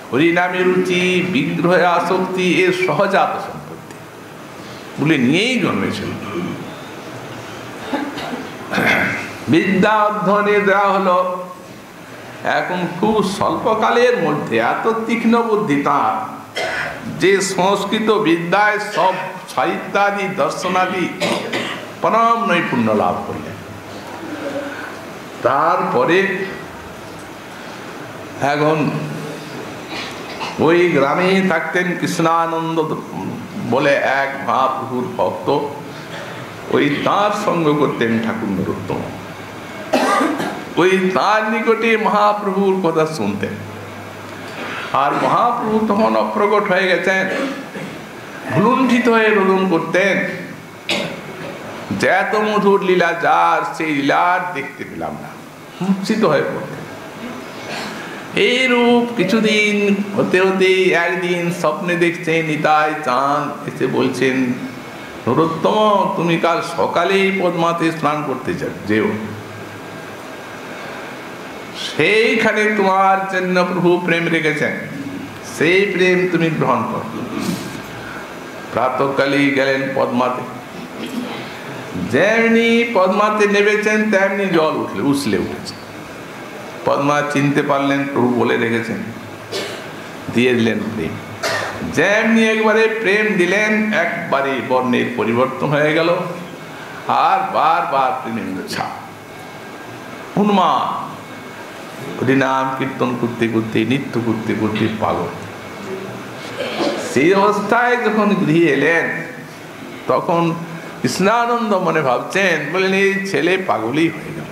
হরিনামে রুচি বিগ্রহে আসক্তি এর সহজাত সম্পত্তি বলে নিয়েই জন্মেছিল। বিদ্যা অধ্যয়নে দেওয়া হলো। এখন খুব স্বল্পকালের মধ্যে এত তীক্ষ্ণ বুদ্ধি তাঁর, যে সংস্কৃত বিদ্যায় সব সাহিত্যাদি দর্শনাদি পরম নৈপুণ্য লাভ করলেন। তারপরে এখন ওই গ্রামে থাকতেন কৃষ্ণানন্দ বলে এক মহাপ্রভুর ভক্ত, ওই তাঁর সঙ্গ করতেন ঠাকুর নরোত্তম। ওই তাঁর নিকটে মহাপ্রভুর কথা শুনতেন। আর মহাপ্রভু তখন অপ্রকট হয়ে গেছেন, ভুলুণ্ঠিত হয়ে রোদন করতেন, যে এত মধুর লীলা যার সেই লীলার দেখতে পেলাম না, মূর্ছিত হয়ে পড়তেন। এই রূপ কিছুদিন হতে হতে একদিন স্বপ্নে দেখছেন নিতাই চাঁদ এসে বলছেন, নরোত্তম তুমি কাল সকালেই পদ্মাতে স্নান করতে যেও, সেইখানে তোমার জন্য প্রভু প্রেম রেখেছেন, সেই প্রেম তুমি গ্রহণ করো। প্রাতঃকালেই গেলেন পদ্মাতে। যেমনি পদ্মাতে নেমেছেন তেমনি জল উছলে উঠেছে। পদ্মা চিনতে পারলেন, প্রভু বলে রেখেছেন, দিয়ে দিলেন প্রেম। যেমনি একবারে প্রেম দিলেন, একবারে বর্ণের পরিবর্তন হয়ে গেল। আর বারবার প্রেমেন্দ্র ছাপ উন্মাদ, হরিনাম কীর্তন করতে করতে, নৃত্য করতে করতে পাগল। সেই অবস্থায় যখন গৃহে এলেন, তখন কৃষ্ণানন্দ মনে ভাবছেন, বলেন এই ছেলে পাগলই হয়ে গেল।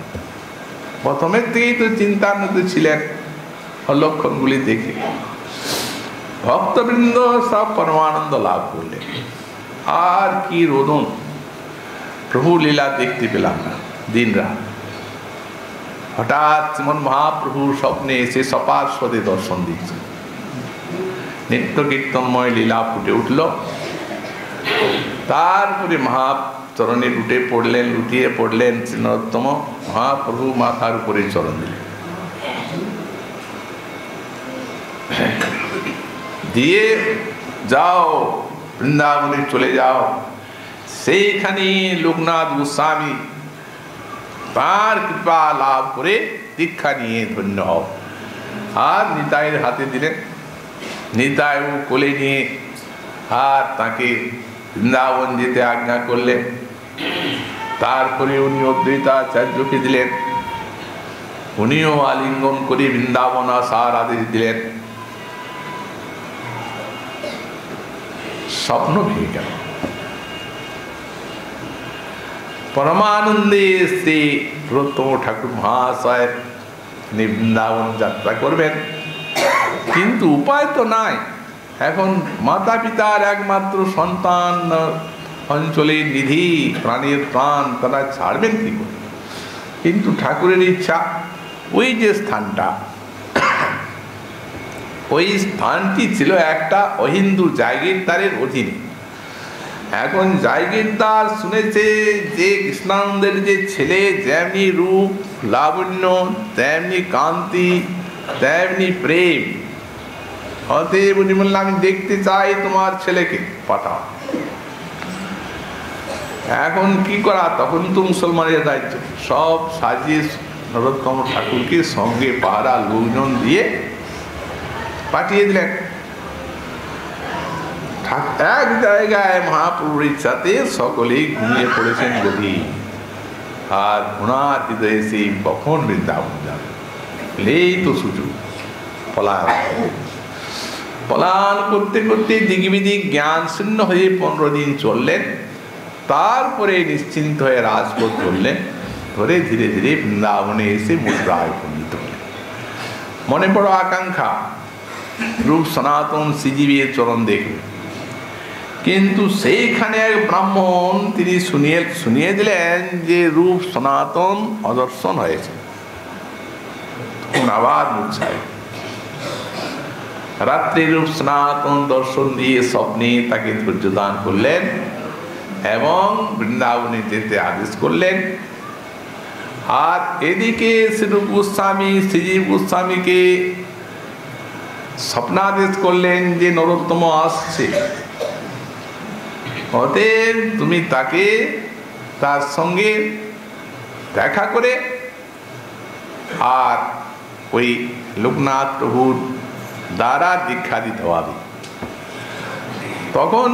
প্রথমের থেকেই তো চিন্তার মধ্যে ছিলেন, লক্ষণগুলি দেখে ভক্তবৃন্দ সব পরমানন্দ লাভ করলেন। আর কি রোদন, প্রভু লীলা দেখতে পেলাম না দিন রাত। হঠাৎ যেমন মহাপ্রভু স্বপ্নে এসে সপার্শ্বদে দর্শন দিচ্ছে, নিত্য কীর্তনময় লীলা ফুটে উঠল। তারপরে মহাচরণে লুটিয়ে পড়লেন নরোত্তম। মহাপ্রভু মাথার উপরে চরণ দিলেন, দিয়ে যাও বৃন্দাবনে চলে যাও, সেইখানে লোকনাথ গোস্বামী তাঁর কৃপা লাভ করে দীক্ষা নিয়ে ধন্য হও। আর নিতাইয়ের হাতে দিলেন। নিতাই ও কোলে নিয়ে আর তাকে বৃন্দাবন যেতে আজ্ঞা করলেন। তারপরে উনি অদ্বৈতাচার্যকে দিলেন, উনিও আলিঙ্গন করে বৃন্দাবন আসার আদেশ দিলেন। স্বপ্ন ভেঙে গেল। পরমানন্দে শ্রী নরোত্তম ঠাকুর মহাশয় বৃন্দাবন যাত্রা করবেন, কিন্তু উপায় তো নাই। এখন মাতা পিতার একমাত্র সন্তান, অঞ্চলের নিধি, প্রাণের প্রাণ, তারা ছাড়বেন কি করে? কিন্তু ঠাকুরের ইচ্ছা, ওই যে স্থানটা, ওই স্থানটি ছিল একটা অহিন্দু জাগিরদারের অধীনে। এখন জায়গিরদার শুনেছে যে কৃষ্ণানন্দের যে ছেলে যেমনি রূপ লাবণ্য, তেমনি কান্তি, তেমনি প্রেম, অতএব উনি বললেন আমি দেখতে চাই তোমার ছেলেকে, পাঠাও। এখন কি করা, তখন তো মুসলমানের দায়িত্ব, সব সাজিয়ে নরোত্তম ঠাকুরকে সঙ্গে পাহারা লোকজন দিয়ে পাঠিয়ে দিলেন। এক জায়গায় মহাপ্রভুর ইচ্ছাতে সকলেই ঘুমিয়ে পড়েছেন গভীর, আর ওনার হৃদয়ে সেই কখন বৃন্দাবন যাবে, এই তো সুযোগ। পলায়ন করতে করতে দিগবিদিক জ্ঞান শূন্য হয়ে 15 দিন চললেন। তারপরে নিশ্চিন্ত হয়ে রাজপথ ধরলেন, ধরে ধীরে ধীরে বৃন্দাবনে এসে মুদ্রায় উপনীত হলেন। মনে বড় আকাঙ্ক্ষা রূপ সনাতন শ্রীজীবের চরণ দেখবে, কিন্তু সেইখানে এক ব্রাহ্মণ তিনি শুনিয়ে দিলেন যে রূপ সনাতন অদর্শন হয়েছে। আবার মূর্ছায় রাত্রি রূপ সনাতন দর্শন দিয়ে স্বপ্নে তাকে ধৈর্য দান করলেন এবং বৃন্দাবনে যেতে আদেশ করলেন। আর এদিকে শ্রীরূপ গোস্বামী শ্রীজীব গোস্বামীকে স্বপ্নাদেশ করলেন যে নরোত্তম আসছে, অতএব তুমি তাকে তার সঙ্গে দেখা করে আর ওই লোকনাথ প্রভুর দ্বারা দীক্ষা দিতে হবে। তখন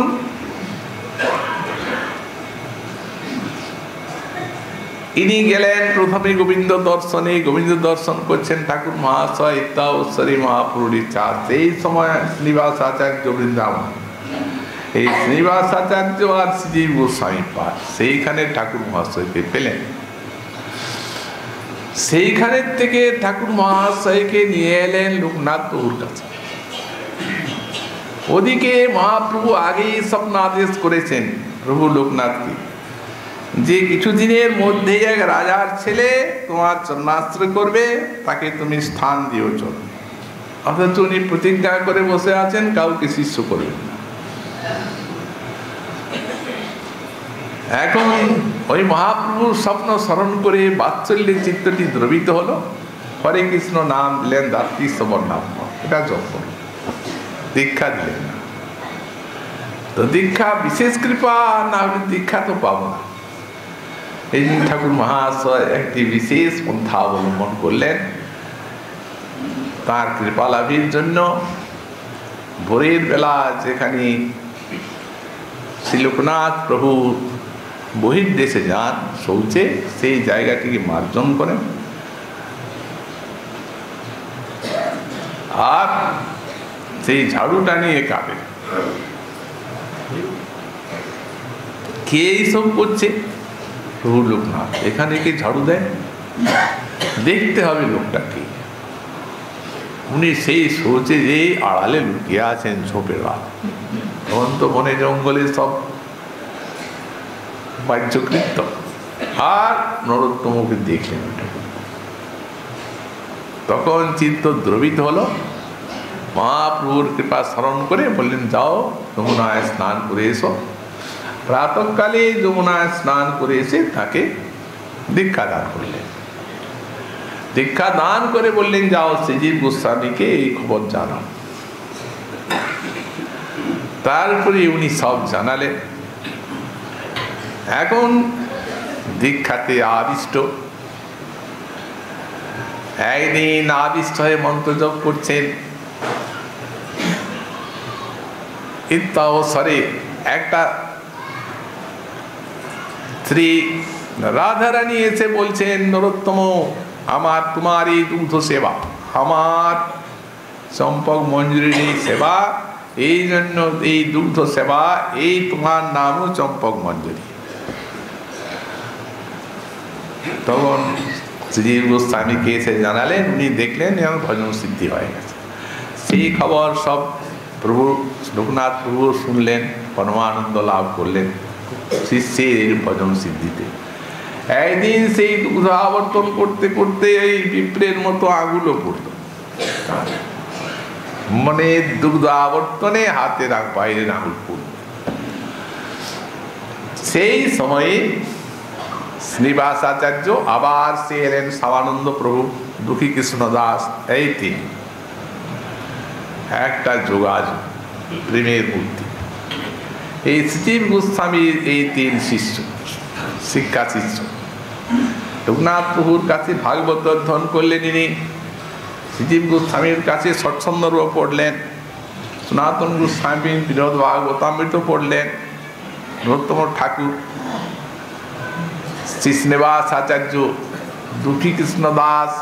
ইনি গেলেন প্রথমে গোবিন্দ দর্শনে, গোবিন্দ দর্শন করছেন ঠাকুর মহাশয় ইত্যাশ্বরী মহাপুরুর ইচ্ছা। সেই সময় শ্রীনিবাস আচার্য বৃন্দাবন, এই শ্রীনিবাস আচার্য আর শ্রীজীব গোস্বামী পাঠ, সেইখানে ঠাকুর মহাশয়কে পেলেন। সেইখানের থেকে ঠাকুর মহাশয়কে নিয়ে এলেন লোকনাথ প্রভুর কাছে। ওদিকে মহাপ্রভু আগেই স্বপ্নাদেশ করেছেন প্রভু লোকনাথকে যে কিছুদিনের মধ্যে এক রাজার ছেলে তোমার চরণাশ্রয় করবে, তাকে তুমি স্থান দিও চল। অথচ উনি প্রতিজ্ঞা করে বসে আছেন কাউকে শিষ্য করবেন না। এখন ওই মহাপ্রভুর স্বপ্ন স্মরণ করে বাৎসল্যের চিত্তটি দ্রবিত হলো। হরে কৃষ্ণ নাম দিলেন, দাত্রী স্তবর নাম, এটা জপ করো, দীক্ষা দিলেন না। তো দীক্ষা বিশেষ কৃপা না হলে দীক্ষা তো পাবো না। এই জন্য ঠাকুর মহাশয় একটি বিশেষ পন্থা অবলম্বন করলেন। তার কৃপা লাভের জন্য ভোরের বেলা যেখানে শ্রী লোকনাথ প্রভু বহির্দেশে যান শৌচে, সেই জায়গাটিকে মার্জন করেন আর সেই ঝাড়ুটা নিয়ে কাটেন। কে এইসব করছে? প্রভু লোকনাথ। এখানে কি ঝাড়ু দেয়? দেখতে হবে লোকটা কি। উনি সেই শৌচে যে আড়ালে লুকিয়ে আছেন ঝোপের রাত, তখন তো বনে জঙ্গলে সব বাহ্যকৃত্য। আর নরোত্তমকে দেখলেন, তখন চিত্ত দ্রবিত হলো। মহাপ্রভুর কৃপা স্মরণ করে বললেন যাও যমুনায় স্নান করে এসো। প্রাতঃকালে যমুনায় স্নান করে এসে তাকে দীক্ষা দান করলেন। দীক্ষা দান করে বললেন যাও শ্রীজীব গোস্বামীকে এই খবর জানাও। তারপরে উনি সব জানালেন। এখন দীক্ষাতে আবিষ্ট, একদিন আবিষ্ট হয়ে মন্ত্র জপ করছেন। ইত্যাবসরে একটা শ্রী রাধারানী এসে বলছেন নরোত্তম, আমার তোমার এই দুগ্ধ সেবা, আমার চম্পক মঞ্জুরির সেবা, এই জন্য এই দুগ্ধ সেবা, এই তোমার নামও চম্পক মঞ্জুরি। তখন শ্রীজীব গোস্বামীকে এসে জানালেন, উনি দেখলেন এবং ভজন সিদ্ধি হয়ে গেছে। সেই খবর সব প্রভু লোকনাথ প্রভু শুনলেন, পরমানন্দ লাভ করলেন শিষ্যের ভজন সিদ্ধিতে। একদিন সেই দুগ্ধ আবর্তন করতে করতে এই পিঁপড়ের মতো আঙুলও পড়ত, মানে দুগ্ধ আবর্তনে হাতের বাইরের আঙুল পড়ত। সেই সময়ে শ্রীনিবাস আচার্য আবার সে এলেন, শ্যামানন্দ প্রভু, দুঃখী কৃষ্ণ দাস, এই তিন একটা যোগাযোগ, প্রেমের মূর্তি। এই শ্রীজীব গোস্বামীর এই তিন শিষ্য, শিক্ষা শিষ্য, রঘুনাথ প্রভুর কাছে ভাগবত অধ্যয়ন করলেন ইনি, শ্রীজীব গোস্বামীর কাছে স্বচ্ছন্দর্ভ পড়লেন, সনাতন গোস্বামী বিনোদ ভাগবতামৃত পড়লেন, নরোত্তম ঠাকুর, শ্রী শ্রীনিবাস আচার্য, দুঃখী কৃষ্ণ দাস,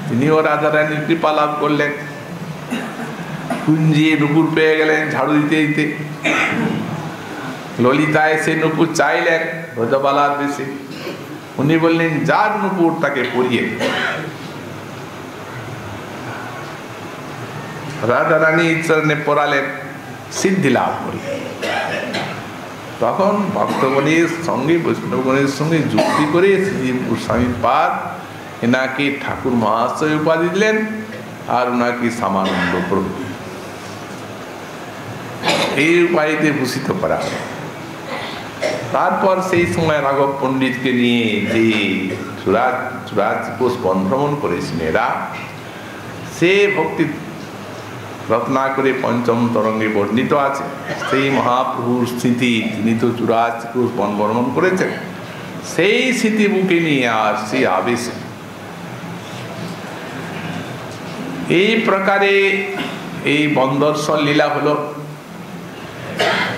তিনিও রাধারানীর কৃপা লাভ করলেন, কুঞ্জিয়ে নুপুর পেয়ে গেলেন ঝাড়ু দিতে দিতে, ললিতা এসে নুপুর চাইলেন রজবালার বেশে, উনি বললেন যার নুপুর তাকে পরিয়ে। রাধারানী চরণে পড়ালেন, সিদ্ধি লাভ করলেন। তখন ভক্তগণের সঙ্গে, বৈষ্ণবগণের সঙ্গে যুক্তি করে শ্রীজীব গোস্বামীর পাদ এনাকে ঠাকুর মহাশয় উপাধি দিলেন, আর ওনাকে শ্যামানন্দ প্রভু এই উপাধিতে ভূষিত করা হল। তারপর সেই সময় রাঘব পণ্ডিতকে নিয়ে যে চুরাজ কোষ বন ভ্রমণ করেছেন এরা, সে ভক্তি রত্নাকরে পঞ্চম তরঙ্গে বর্ণিত আছে। সেই মহাপ্রভুর স্মৃতি, তিনি তো চুরাজ কোষ বন ভ্রমণ করেছেন, সেই স্মৃতি বুকে নিয়ে আর সেই আবেশে এই প্রকারে এই বনদর্শন লীলা হলো।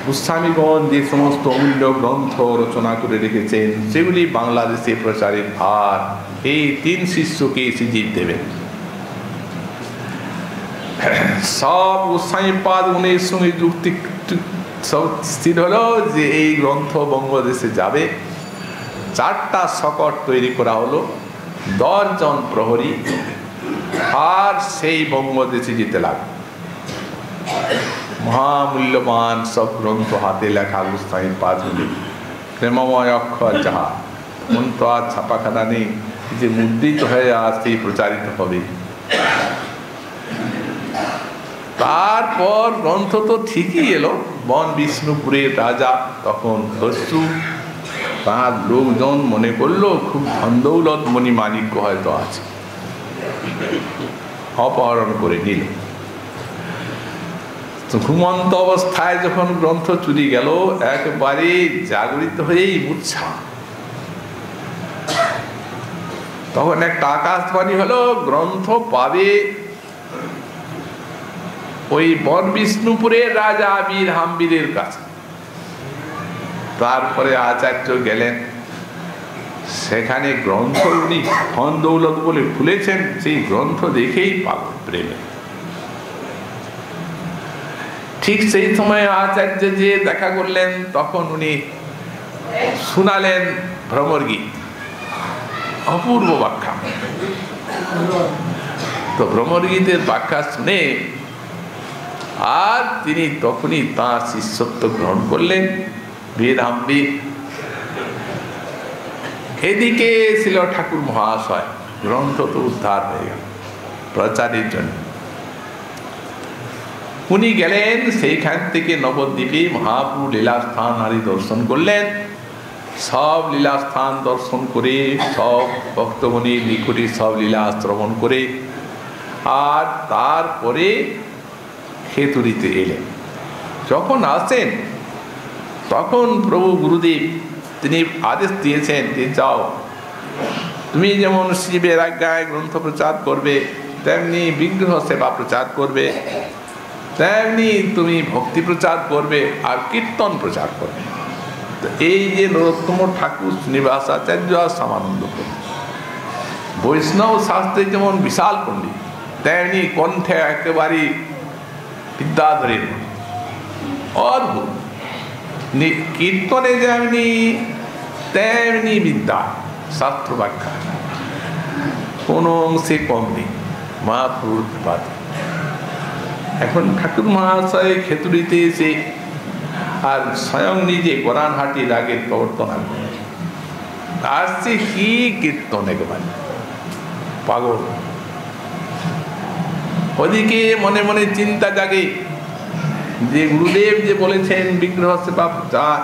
গোস্বামীগণ যে সমস্ত অমূল্য গ্রন্থ রচনা করে রেখেছেন, সেগুলি বাংলাদেশে প্রচারের ভার এই তিন শিষ্যকে শ্রীজীব দেবেন। সব গোস্বামীপাদ উনির সঙ্গে যুক্তি সব স্থির হলো যে এই গ্রন্থ বঙ্গদেশে যাবে। 4টা শকট তৈরি করা হলো, 10 জন প্রহরী, আর সেই বঙ্গদেশে যেতে লাগলো। মহামূল্যবান সব গ্রন্থ হাতে লেখা গোস্বামীপাদ গুলি, প্রেমময় অক্ষর, যাহা মন তো আর ছাপাখানা নেই যে মুদ্রিত হয়ে আর সেই প্রচারিত হবে। তারপর গ্রন্থ তো ঠিকই এলো। বন বিষ্ণুপুরের রাজা তখন দস্যু, তার লোকজন মনে করলো খুব ধনদৌলত মণিমাণিক্য হয়তো আছে, অপহরণ করে নিল। ঘুমন্ত অবস্থায় যখন গ্রন্থ চুরি গেল, একবারে জাগরিত হয়েই মূর্ছা। তখন একটা আকাশবাণী হলো, গ্রন্থ পাবে ওই বন বিষ্ণুপুরের রাজা বীর হাম্বীরের কাছে। তারপরে আচার্য গেলেন, সেখানে গ্রন্থ উনি ধন দৌলত বলে খুলেছেন, সেই গ্রন্থ দেখেই পাগল প্রেমে। ঠিক সেই সময় আচার্য যে দেখা করলেন, তখন উনি শুনালেন ভ্রমর গীত, অপূর্ব ব্যাখ্যা। তো ভ্রমর গীতের ব্যাখ্যা শুনে আর তিনি তখনই তাঁর শিষ্যত্ব গ্রহণ করলেন, বীর হাম্বীর। এদিকে ছিল ঠাকুর মহাশয়, গ্রন্থ তো উদ্ধার হয়ে গেল প্রচারের জন্য। উনি গেলেন সেইখান থেকে নবদ্বীপে মহাপ্রভু লীলাস্থান আদি দর্শন করলেন। সব লীলাস্থান দর্শন করে, সব ভক্তগণের নিকটে সব লীলা শ্রবণ করে, আর তারপরে খেতুরিতে এলেন। যখন আসেন তখন প্রভু গুরুদেব তিনি আদেশ দিয়েছেন যে যাও, তুমি যেমন শিবের আজ্ঞায় গ্রন্থ প্রচার করবে, তেমনি বিগ্রহ সেবা প্রচার করবে, তেমনি তুমি ভক্তি প্রচার করবে আর কীর্তন প্রচার করবে। তো এই যে নরোত্তম ঠাকুর, শ্রীনিবাস আচার্য আর শ্যামানন্দ প্রভু, বৈষ্ণব শাস্ত্রে যেমন বিশাল পণ্ডিত, তেমনি কণ্ঠে একেবারে বিদ্যাধরের অদ্ভুত, কীর্তনে যেমনি তেমনি বিদ্যা, শাস্ত্র ব্যাখ্যা কোনো অংশে কম নেই মহাপ্রভুর বাদ। এখন ঠাকুর মহাশয় খেতুরিতে এসে আর স্বয়ং নিজে গরানহাটির আগের প্রবর্তন আসছে, কি কীর্তন, একেবারে পাগল। ওদিকে মনে মনে চিন্তা জাগে যে গুরুদেব যে বলেছেন বিগ্রহ সেবা প্রচার,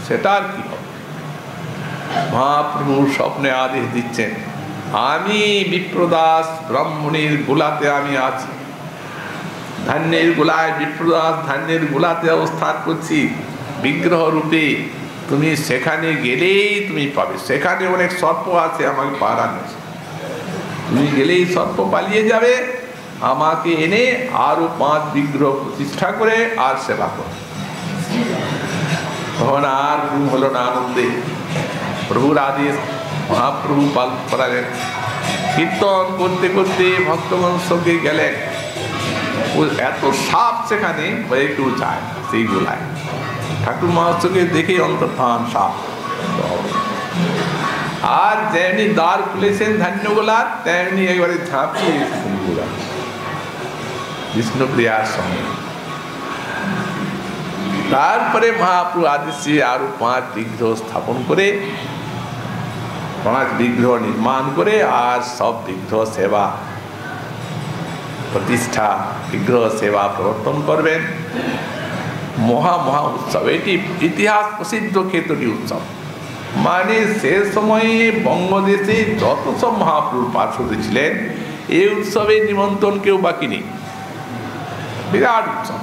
সেটা আর কি হবে? মহাপ্রভু স্বপ্নে আদেশ দিচ্ছেন, আমি বিপ্রদাস ব্রাহ্মণীর গোলাতে আমি আছি, ধান্যের গোলায় বিপ্রদাস ধান্যের গোলাতে অবস্থান করছি বিগ্রহ রূপে। তুমি সেখানে গেলেই তুমি পাবে, সেখানে অনেক সর্প আছে আমাকে পারানো, তুমি গেলেই সর্প পালিয়ে যাবে, আমাকে এনে আরো 5 বিগ্রহ প্রতিষ্ঠা করে আর সেবা করো। তখন আর ঘুম হলো না আনন্দে, প্রভুর আদেশ মহাপ্রভু পালন করালেন। কীর্তন করতে করতে ভক্তগণ সঙ্গে গেলেন, এত সাপ সেখানে হয়ে কেউ যায় সেই গোলায়। ঠাকুর মহাশয়কে দেখে অন্তর্ধান সাপ। আর যেমনি দ্বার খুলেছেন ধান্য গোলার, তেমনি একবারে ঝাঁপিয়ে এসেছেন গোলা বিষ্ণুপ্রিয়ার সঙ্গে। তারপরে মহাপ্রভু আদেশে আরো 5 বিগ্রহ স্থাপন করে, 5 বিগ্রহ নির্মাণ করে আর সব বিগ্রহ সেবা প্রতিষ্ঠা, বিগ্রহ সেবা প্রবর্তন করবেন। মহা মহা উৎসব, এটি ইতিহাস প্রসিদ্ধ খেতড়ি উৎসব। মানে সে সময়ে বঙ্গদেশে যত সব মহাপ্রভু পার্শ্বদ ছিলেন, এই উৎসবে নিমন্ত্রণ কেউ বাকি নেই, বিরাট উৎসব।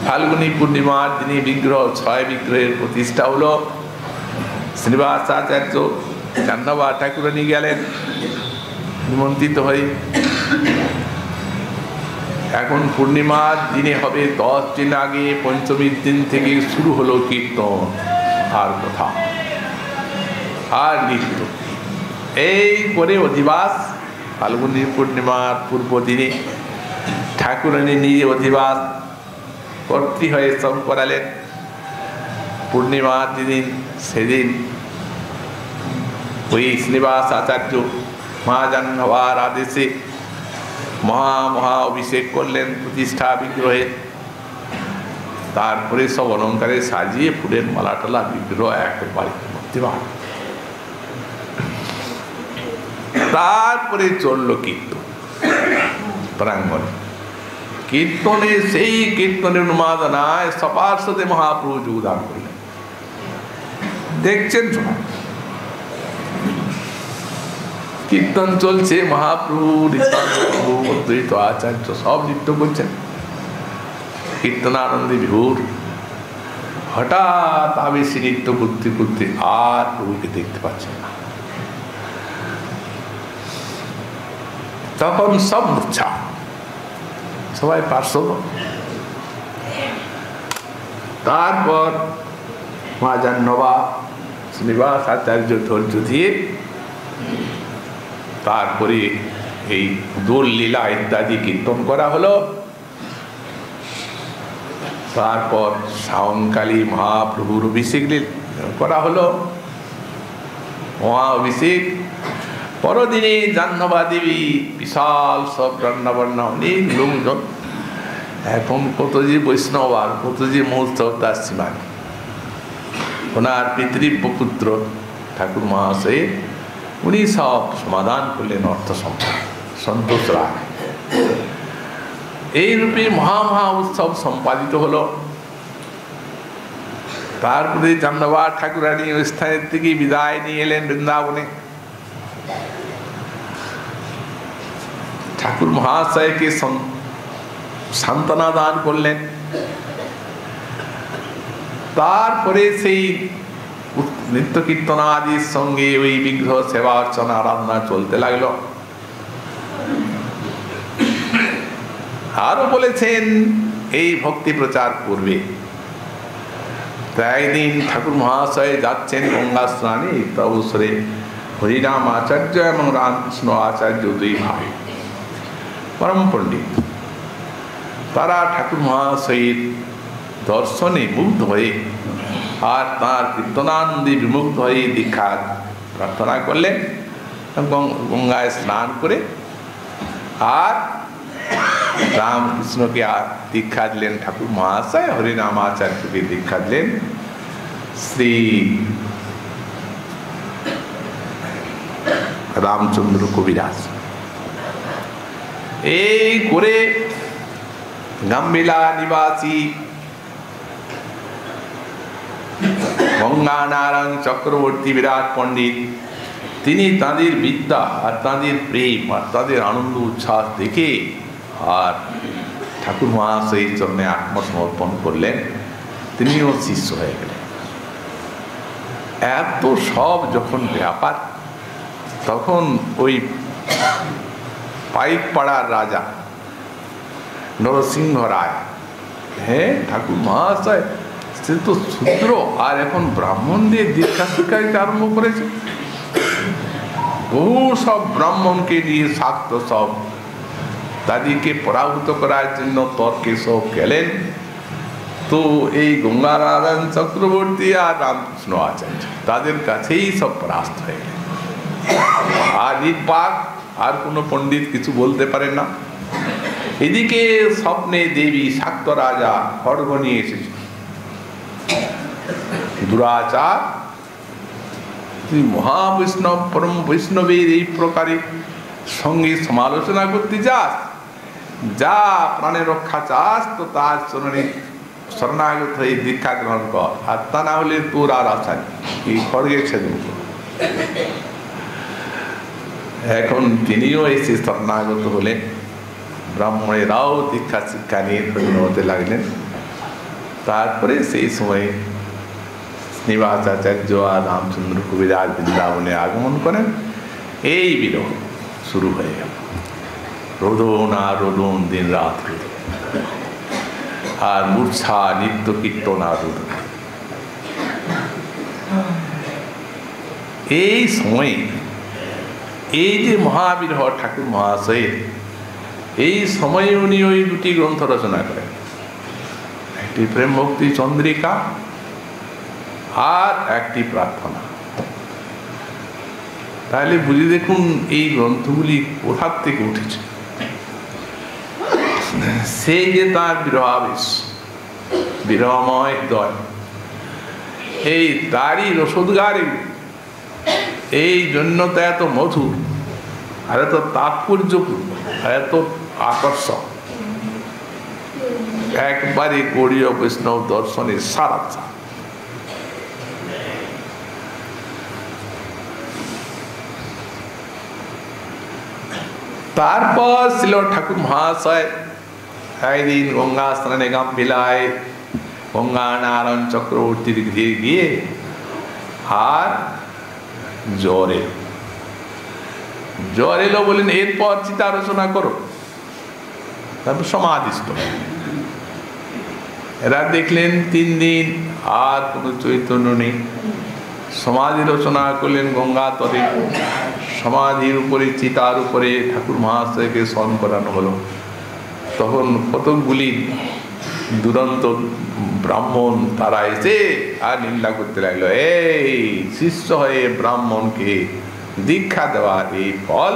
ফাল্গুনী পূর্ণিমার দিনে বিগ্রহ 6 বিগ্রহের প্রতিষ্ঠা হলো। শ্রীনিবাস আচার্য চান্নবা ঠাকুরানী গেলেন নিমন্ত্রিত হয়ে। এখন পূর্ণিমার দিনে হবে, 10 দিন আগে পঞ্চমীর দিন থেকে শুরু হলো কীর্তন আর কথা আর নৃত্য। এই করে অধিবাস ফাল্গুনী পূর্ণিমার পূর্ব দিনে ঠাকুরানী নিজে অধিবাস কর্ত্রী হয়ে সব করালেন। পূর্ণিমার যেদিন সেদিন ওই শ্রীনিবাস আচার্য মহাযান হওয়ার আদেশে মহা অভিষেক করলেন প্রতিষ্ঠা বিগ্রহে। তারপরে সব অলঙ্কারে সাজিয়ে ফুলের মালা টালা বিগ্রহ একেবারে মূর্তিমান। তারপরে চলল কীর্তন প্রাঙ্গণে। কীর্তনে সেই কীর্তনের উন্মাদনায় সবার সাথে মহাপ্রভু যোগদান করলেন। দেখছেন সবাই কীর্তন চলছে, মহাপ্রভু নিত্যানন্দ অদ্বৈত আচার্য সব নৃত্য করছেন, কীর্তনানন্দে বিভোর। হঠাৎ আবেশে নৃত্য করতে করতে আর প্রভুকে দেখতে পাচ্ছেন না। তখন সব মূর্ছা, সবাই পার্শ্ব। তারপর মহাযান নবাব শ্রীনিবাস আচার্য ধৈর্য দিয়ে তারপরে এই দোল লীলা ইত্যাদি কীর্তন করা হলো। তারপর সায়ংকালী মহাপ্রভুর অভিষেক করা হলো, মহা অভিষেক। পরদিনে জাহ্নবা দেবী বিশাল সব রান্নাবান্না, অনেক লোকজন। এখন কত যে বৈষ্ণব আর কত যে মহোৎসব তার সীমা নেই। ওনার পিতৃপুত্র ঠাকুর মহাশয় উনি সব সমাধান করলেন, অর্থ সম্পদ সন্তোষ রায়। এই রূপে মহা উৎসব সম্পাদিত হলো। তারপরে জাহ্নবা ঠাকুরানী ওই স্থানের থেকে বিদায় নিয়ে এলেন বৃন্দাবনে। ঠাকুর মহাশয়কে সান্ত্বনা দান করলেন। তারপরে সেই নিত্য কীর্তনাদির সঙ্গে ওই বিগ্রহ সেবা অর্চনা আরাধনা চলতে লাগলো। আরো বলেছেন এই ভক্তি প্রচার করবে। তাই দিন ঠাকুর মহাশয় যাচ্ছেন গঙ্গা স্নানে। অবসরে হরিনাম আচার্য এবং রামকৃষ্ণ আচার্য 2 ভাই পরম পণ্ডিত, তারা ঠাকুর মহাশয়ের দর্শনে মুগ্ধ হয়ে আর তাঁর কীর্তনানন্দে বিমুগ্ধ হয়ে দীক্ষা প্রার্থনা করলেন। গঙ্গায় স্নান করে আর রামকৃষ্ণকে দীক্ষা দিলেন ঠাকুর মহাশয়, হরিনাম আচার্যকে দীক্ষা দিলেন শ্রী রামচন্দ্র কবিরাজ। এই করে গাম্বিলা নিবাসী গঙ্গানারায়ণ চক্রবর্তী বিরাট পণ্ডিত, তিনি তাঁদের বিদ্যা আর তাঁদের প্রেম আর তাদের আনন্দ উচ্ছ্বাস দেখে আর ঠাকুর মহাশয়ের চরণে আত্মসমর্পণ করলেন, তিনিও শিষ্য হয়ে গেলেন। এত সব যখন ব্যাপার, তখন ওই পাইকপাড়ার রাজা নরসিংহ রায়, হ্যাঁ ঠাকুর মহাশয় সে তো শূদ্র, আর এখন ব্রাহ্মণদের দীক্ষা শিক্ষা দিতে আরম্ভ করেছে। বহু সব ব্রাহ্মণকে দিয়ে শাক্ত সব তাদেরকে পরাভূত করার জন্য তর্কে সব গেলেন। তো এই গঙ্গানারায়ণ চক্রবর্তী আর রামকৃষ্ণ আচার্য তাদের কাছেই সব পরাস্ত হয়ে গেলেন। আর নির্বাক আর কোনো পণ্ডিত কিছু বলতে পারেন না। এদিকে স্বপ্নে দেবী শাক্ত রাজা খড়গ নিয়ে এসেছে। দুরাচার, তুই মহাবৈষ্ণব পরম বৈষ্ণবের এই প্রকারে সঙ্গে সমালোচনা করতে যাস, যা প্রাণের রক্ষা চাস তো তার চরণে শরণাগত হয়ে দীক্ষা গ্রহণ কর, আর তা না হলে তোর আর আশা নেই, এই খড়গে ছেদন কর। এখন তিনিও এসে শরণাগত হলেন। ব্রাহ্মণেরাও দীক্ষা শিক্ষা নিয়ে ধন্য হতে লাগলেন। তারপরে সেই সময়ে শ্রীনিবাস আচার্য আর রামচন্দ্র কবিরাজ বৃন্দাবনে আগমন করেন। এই বিরহ শুরু হয়ে গেল। রোদন আর রোদন, দিন রাত রোদন, আর মূর্ছা নিত্য কীর্তন আর রোদন। এই সময়ে এই যে মহাবিরহ ঠাকুর মহাশয়ের, এই সময়ে উনি ওই দুটি গ্রন্থ রচনা করেন, একটি প্রেম ভক্তি চন্দ্রিকা আর একটি প্রার্থনা। তাহলে বুঝে দেখুন এই গ্রন্থগুলি কোথার থেকে উঠেছে। সেই যে তার বিরহাবেশ, বিরহময় হৃদয়, এই তারই রসদগারে, এই জন্য তো এত মধুর আর এত তাৎপর্যপূর্ণ আর এত আকর্ষক, একবারে গৌড়ীয় বৈষ্ণব দর্শনের সারাংশ। তারপর ছিল ঠাকুর মহাশয় একদিন গঙ্গা স্নানে গাম্ভীলায় গঙ্গানারায়ণ চক্রবর্তীর গৃহে গিয়ে আর জ্বর এলো, বলেন এরপর চিতা রচনা করো। তারপর সমাধিস্থ। এরা দেখলেন 3 দিন আর কোনো চৈতন্য নেই। সমাধি রচনা করলেন গঙ্গা তরে। সমাধির উপরে, চিতার উপরে ঠাকুর মহাশয়কে স্মরণ করানো হলো। তখন কতকগুলি দুরন্ত ব্রাহ্মণ তারা এসে আর নিন্দা করতে লাগলো, এই শিষ্য হয়ে ব্রাহ্মণকে দীক্ষা দেওয়ার এই ফল